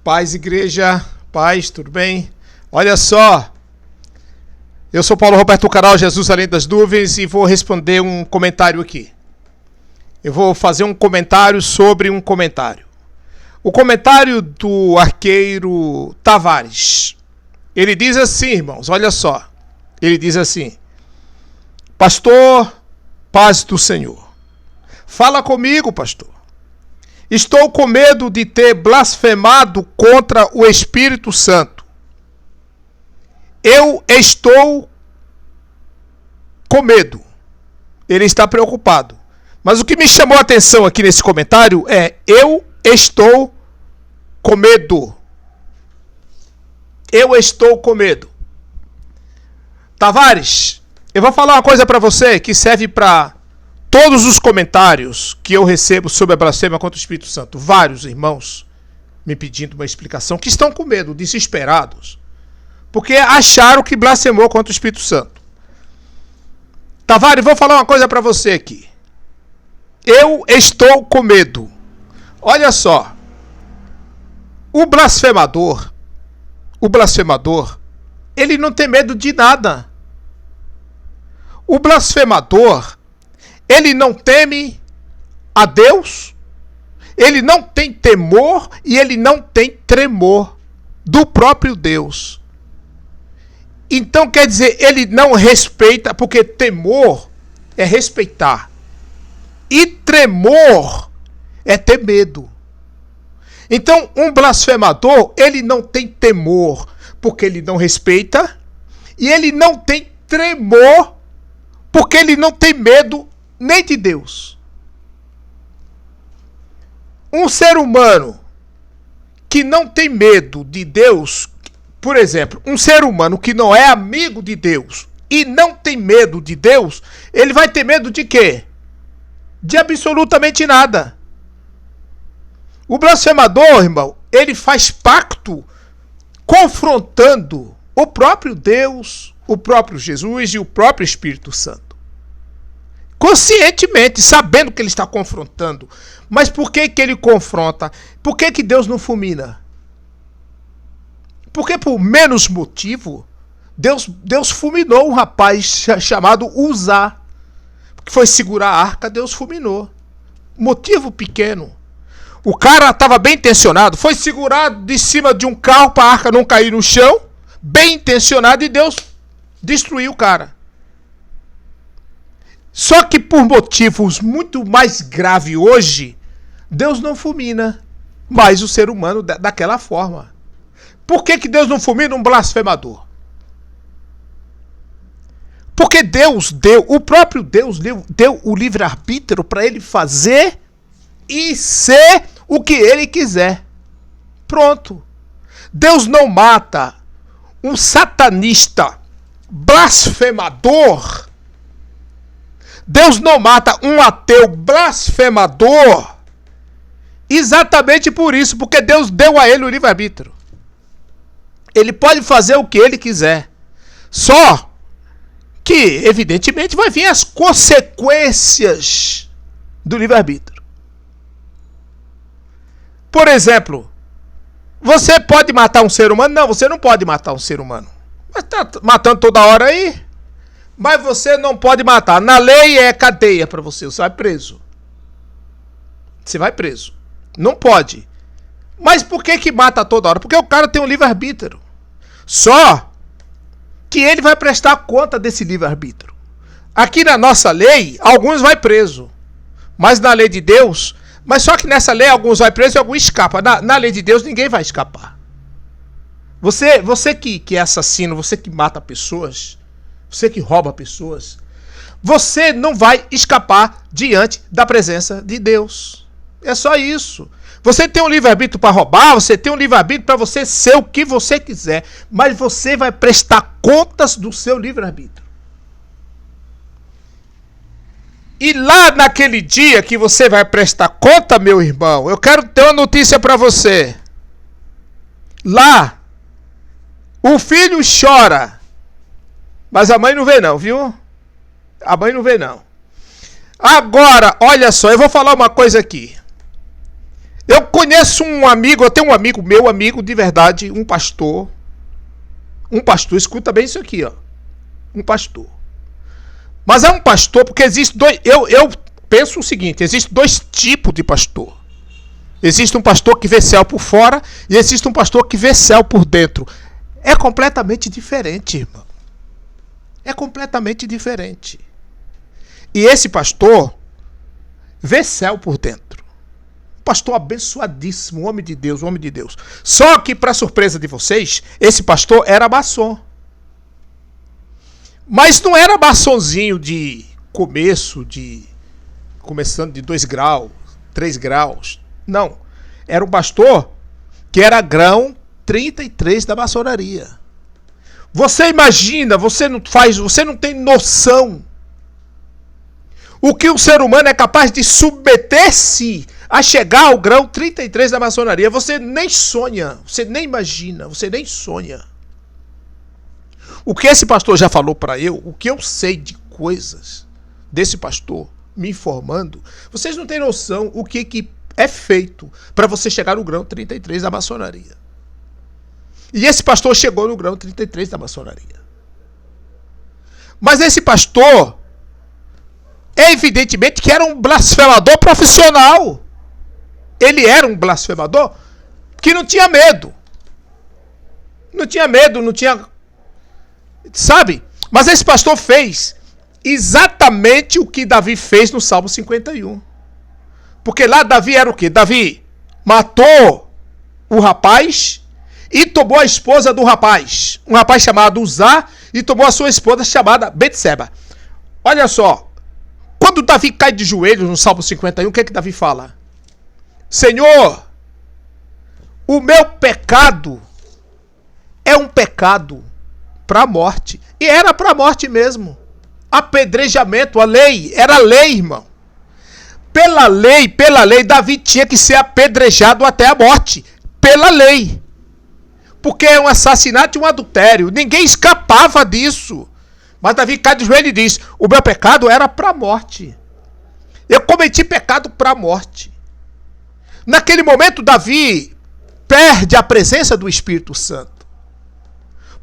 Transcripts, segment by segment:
Paz, igreja, paz, tudo bem? Olha só, eu sou Paulo Roberto do canal Jesus Além das Nuvens e vou responder um comentário aqui. Eu vou fazer um comentário sobre um comentário. O comentário do arqueiro Tavares. Ele diz assim, irmãos, olha só. Ele diz assim: Pastor, paz do Senhor. Fala comigo, pastor. Estou com medo de ter blasfemado contra o Espírito Santo. Eu estou com medo. Ele está preocupado. Mas o que me chamou a atenção aqui nesse comentário é: eu estou com medo. Eu estou com medo. Tavares, eu vou falar uma coisa para você que serve para todos os comentários que eu recebo sobre a blasfêmia contra o Espírito Santo. Vários irmãos me pedindo uma explicação, que estão com medo, desesperados, porque acharam que blasfemou contra o Espírito Santo. Tavares, vou falar uma coisa para você aqui. Eu estou com medo. Olha só. O blasfemador, ele não tem medo de nada. O blasfemador, ele não teme a Deus, ele não tem temor e ele não tem tremor do próprio Deus. Então quer dizer, ele não respeita, porque temor é respeitar e tremor é ter medo. Então um blasfemador, ele não tem temor, porque ele não respeita, e ele não tem tremor, porque ele não tem medo nem de Deus. Um ser humano que não tem medo de Deus, por exemplo, um ser humano que não é amigo de Deus e não tem medo de Deus, ele vai ter medo de quê? De absolutamente nada. O blasfemador, irmão, ele faz pacto confrontando o próprio Deus, o próprio Jesus e o próprio Espírito Santo. Conscientemente, sabendo que ele está confrontando. Mas por que ele confronta? Por que Deus não fulmina? Porque por menos motivo, Deus fulminou um rapaz chamado Uzá. Que foi segurar a arca, Deus fulminou. Motivo pequeno. O cara estava bem intencionado, foi segurado de cima de um carro para a arca não cair no chão, bem intencionado, e Deus destruiu o cara. Só que por motivos muito mais graves hoje, Deus não fulmina mais o ser humano daquela forma. Por que Deus não fulmina um blasfemador? Porque o próprio Deus deu o livre-arbítrio para ele fazer e ser o que ele quiser. Pronto. Deus não mata um satanista blasfemador. Deus não mata um ateu blasfemador. Exatamente por isso, porque Deus deu a ele o livre-arbítrio. Ele pode fazer o que ele quiser. Só que, evidentemente, vai vir as consequências do livre-arbítrio. Por exemplo, você pode matar um ser humano? Não, você não pode matar um ser humano. Mas tá matando toda hora aí. Mas você não pode matar. Na lei é cadeia para você. Você vai preso. Você vai preso. Não pode. Mas por que mata toda hora? Porque o cara tem um livre-arbítrio. Só que ele vai prestar conta desse livre-arbítrio. Aqui na nossa lei, alguns vai preso. Mas na lei de Deus... Mas só que nessa lei, alguns vai preso e alguns escapam. Na lei de Deus, ninguém vai escapar. Você que é assassino, você que mata pessoas, você que rouba pessoas, você não vai escapar diante da presença de Deus. É só isso. Você tem um livre-arbítrio para roubar, você tem um livre-arbítrio para você ser o que você quiser, mas você vai prestar contas do seu livre-arbítrio. E lá naquele dia que você vai prestar conta, meu irmão, eu quero ter uma notícia para você. Lá, o filho chora, mas a mãe não vê não, viu? A mãe não vê não. Agora, olha só, eu vou falar uma coisa aqui. Eu conheço um amigo, eu tenho um amigo, meu amigo de verdade, um pastor. Um pastor, escuta bem isso aqui, ó. Um pastor. Mas é um pastor porque existe dois. Eu penso o seguinte: existe dois tipos de pastor. Existe um pastor que vê céu por fora e existe um pastor que vê céu por dentro. É completamente diferente, irmão. É completamente diferente. E esse pastor vê céu por dentro. Pastor abençoadíssimo, homem de Deus, homem de Deus. Só que, para surpresa de vocês, esse pastor era maçom. Mas não era maçonzinho de começo, começando de 2 graus, 3 graus. Não. Era um pastor que era grão 33 da maçonaria. Você imagina, você não tem noção o que um ser humano é capaz de submeter-se a chegar ao grão 33 da maçonaria. Você nem sonha, você nem imagina, você nem sonha. O que esse pastor já falou para eu, o que eu sei de coisas desse pastor me informando, vocês não têm noção o que é feito para você chegar no grão 33 da maçonaria. E esse pastor chegou no grão 33 da maçonaria. Mas esse pastor, evidentemente que era um blasfemador profissional. Ele era um blasfemador que não tinha medo. Não tinha medo, não tinha... Sabe? Mas esse pastor fez exatamente o que Davi fez no Salmo 51. Porque lá Davi era o quê? Davi matou o rapaz e tomou a esposa do rapaz. Um rapaz chamado Uzá e tomou a sua esposa chamada Betseba. Olha só. Quando Davi cai de joelhos no Salmo 51, o que é que Davi fala? Senhor, o meu pecado é um pecado para a morte. E era para a morte mesmo. Apedrejamento, a lei, era lei, irmão. Pela lei, Davi tinha que ser apedrejado até a morte. Pela lei. Porque é um assassinato e um adultério. Ninguém escapava disso. Mas Davi cai de joelho e diz: o meu pecado era para a morte. Eu cometi pecado para a morte. Naquele momento, Davi perde a presença do Espírito Santo.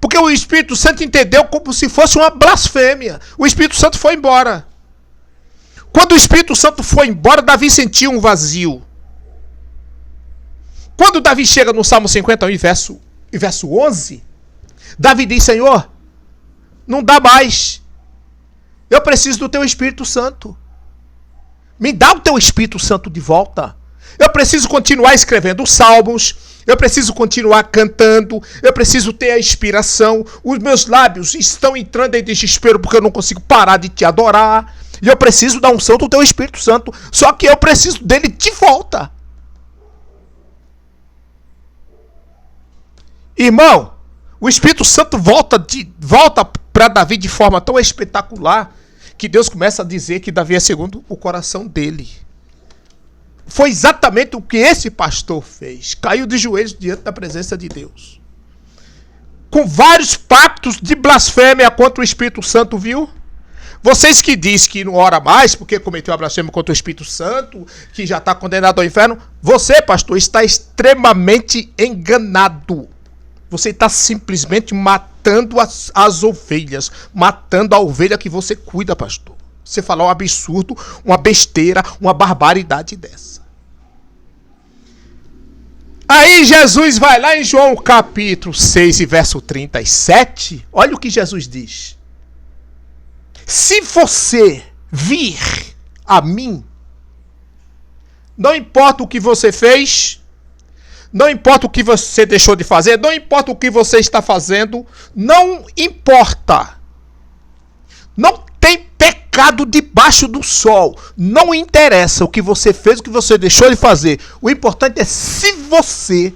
Porque o Espírito Santo entendeu como se fosse uma blasfêmia. O Espírito Santo foi embora. Quando o Espírito Santo foi embora, Davi sentiu um vazio. Quando Davi chega no Salmo 51, verso 11, Davi diz: Senhor, não dá mais. Eu preciso do teu Espírito Santo. Me dá o teu Espírito Santo de volta. Eu preciso continuar escrevendo salmos. Eu preciso continuar cantando. Eu preciso ter a inspiração. Os meus lábios estão entrando em desespero porque eu não consigo parar de te adorar. E eu preciso da unção do teu Espírito Santo. Só que eu preciso dele de volta. Irmão, o Espírito Santo volta para Davi de forma tão espetacular que Deus começa a dizer que Davi é segundo o coração dele. Foi exatamente o que esse pastor fez. Caiu de joelhos diante da presença de Deus. Com vários pactos de blasfêmia contra o Espírito Santo, viu? Vocês que dizem que não ora mais porque cometeu a blasfêmia contra o Espírito Santo, que já está condenado ao inferno, você, pastor, está extremamente enganado. Você está simplesmente matando as ovelhas. Matando a ovelha que você cuida, pastor. Você falar um absurdo, uma besteira, uma barbaridade dessa. Aí Jesus vai lá em João capítulo 6 e verso 37. Olha o que Jesus diz. Se você vir a mim, não importa o que você fez, não importa o que você deixou de fazer, não importa o que você está fazendo, não importa. Não tem pecado debaixo do sol. Não interessa o que você fez, o que você deixou de fazer. O importante é se você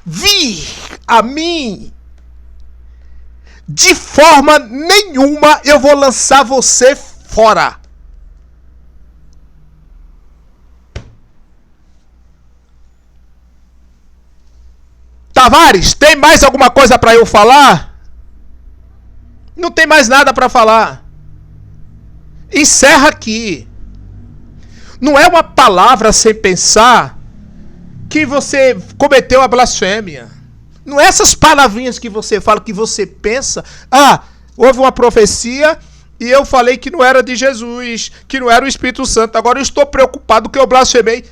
vir a mim. De forma nenhuma eu vou lançar você fora. Tavares, tem mais alguma coisa para eu falar? Não tem mais nada para falar. Encerra aqui. Não é uma palavra sem pensar que você cometeu a blasfêmia. Não é essas palavrinhas que você fala, que você pensa. Ah, houve uma profecia e eu falei que não era de Jesus, que não era o Espírito Santo. Agora eu estou preocupado que eu blasfemei.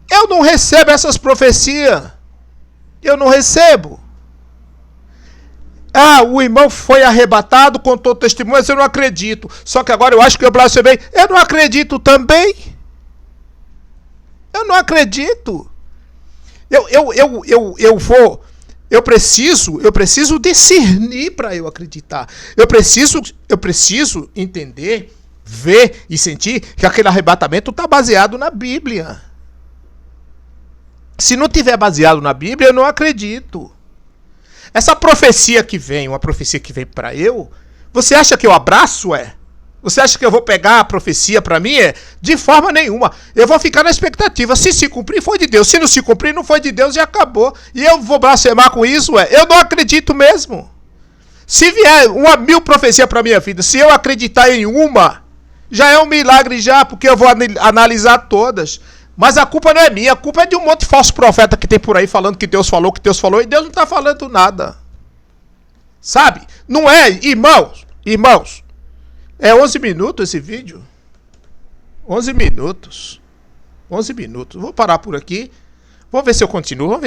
Eu não recebo essas profecias. Eu não recebo. Ah, o irmão foi arrebatado, contou testemunho, mas eu não acredito. Só que agora eu acho que eu blasfemei. Eu não acredito também. Eu não acredito. Eu preciso discernir para eu acreditar. Eu preciso entender, ver e sentir que aquele arrebatamento está baseado na Bíblia. Se não tiver baseado na Bíblia, eu não acredito. Essa profecia que vem, uma profecia que vem para eu, você acha que eu abraço, é? Você acha que eu vou pegar a profecia para mim? É? De forma nenhuma. Eu vou ficar na expectativa. Se cumprir, foi de Deus. Se não se cumprir, não foi de Deus e acabou. E eu vou blasfemar com isso, é? Eu não acredito mesmo. Se vier 1000 profecias para minha vida, se eu acreditar em uma, já é um milagre já, porque eu vou analisar todas. Mas a culpa não é minha, a culpa é de um monte de falso profeta que tem por aí falando que Deus falou, e Deus não está falando nada. Sabe? Não é, irmãos, é 11 minutos esse vídeo. 11 minutos. Vou parar por aqui. Vamos ver se eu continuo,